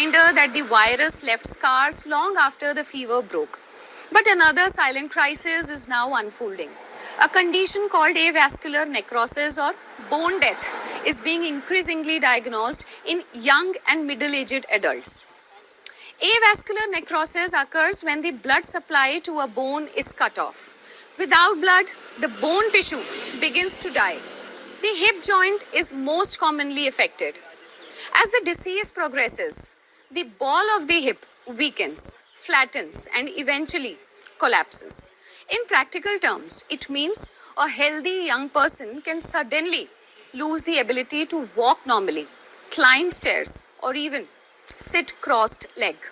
reminder that the virus left scars long after the fever broke. But another silent crisis is now unfolding. A condition called avascular necrosis or bone death is being increasingly diagnosed in young and middle-aged adults. Avascular necrosis occurs when the blood supply to a bone is cut off. Without blood, the bone tissue begins to die. The hip joint is most commonly affected. As the disease progresses, the ball of the hip weakens, flattens, and eventually collapses. In practical terms, it means a healthy young person can suddenly lose the ability to walk normally, climb stairs, or even sit crossed-legged.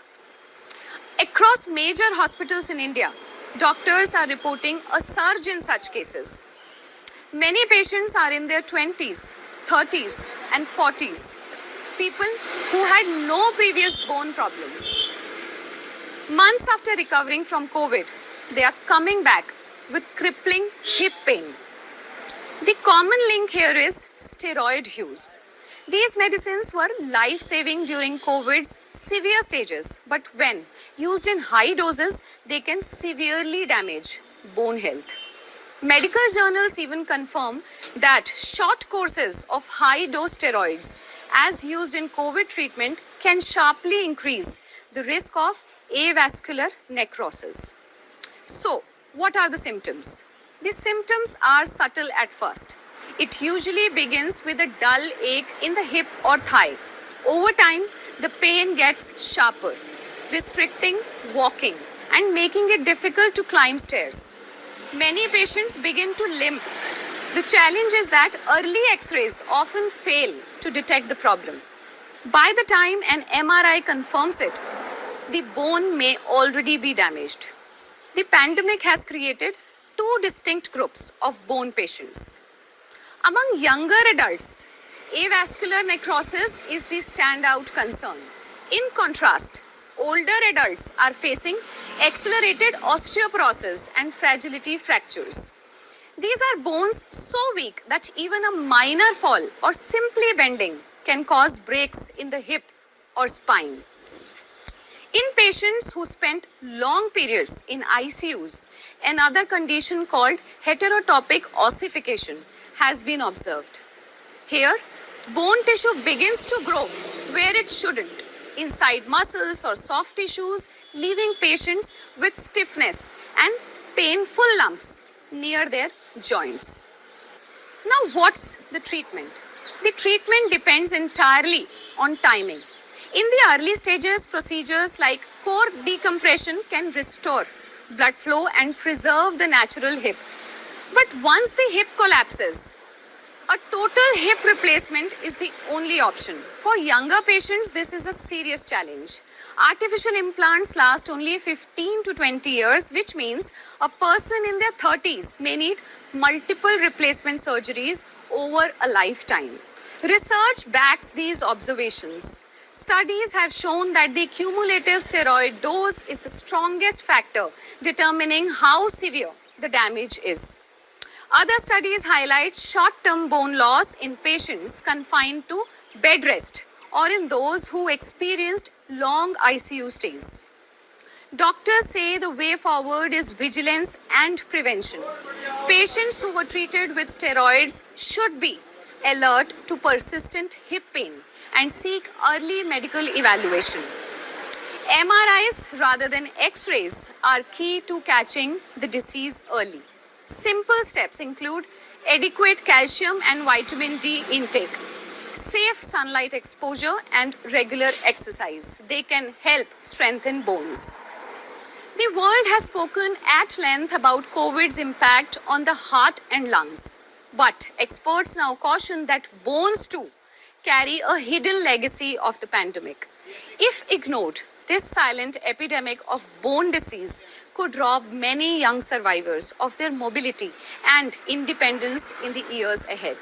Across major hospitals in India, doctors are reporting a surge in such cases. Many patients are in their 20s, 30s, and 40s. People who had no previous bone problems. Months after recovering from COVID, they are coming back with crippling hip pain. The common link here is steroid use. These medicines were life-saving during COVID's severe stages, but when used in high doses, they can severely damage bone health. Medical journals even confirm that short courses of high-dose steroids, as used in COVID treatment, can sharply increase the risk of avascular necrosis. So, what are the symptoms? The symptoms are subtle at first. It usually begins with a dull ache in the hip or thigh. Over time, the pain gets sharper, restricting walking and making it difficult to climb stairs. Many patients begin to limp. The challenge is that early X-rays often fail to detect the problem. By the time an MRI confirms it, the bone may already be damaged. The pandemic has created two distinct groups of bone patients. Among younger adults, avascular necrosis is the standout concern. In contrast, older adults are facing accelerated osteoporosis and fragility fractures. These are bones so weak that even a minor fall or simply bending can cause breaks in the hip or spine. In patients who spent long periods in ICUs, another condition called heterotopic ossification has been observed. Here, bone tissue begins to grow where it shouldn't, inside muscles or soft tissues, leaving patients with stiffness and painful lumps near their joints. Now, what's the treatment? The treatment depends entirely on timing. In the early stages, procedures like core decompression can restore blood flow and preserve the natural hip. But once the hip collapses, a total hip replacement is the only option. For younger patients, this is a serious challenge. Artificial implants last only 15 to 20 years, which means a person in their 30s may need multiple replacement surgeries over a lifetime. Research backs these observations. Studies have shown that the cumulative steroid dose is the strongest factor determining how severe the damage is. Other studies highlight short-term bone loss in patients confined to bed rest or in those who experienced long ICU stays. Doctors say the way forward is vigilance and prevention. Patients who were treated with steroids should be alert to persistent hip pain and seek early medical evaluation. MRIs rather than X-rays are key to catching the disease early. Simple steps include adequate calcium and vitamin D intake, safe sunlight exposure, and regular exercise. They can help strengthen bones. The world has spoken at length about COVID's impact on the heart and lungs. But experts now caution that bones too carry a hidden legacy of the pandemic. If ignored, this silent epidemic of bone disease could rob many young survivors of their mobility and independence in the years ahead.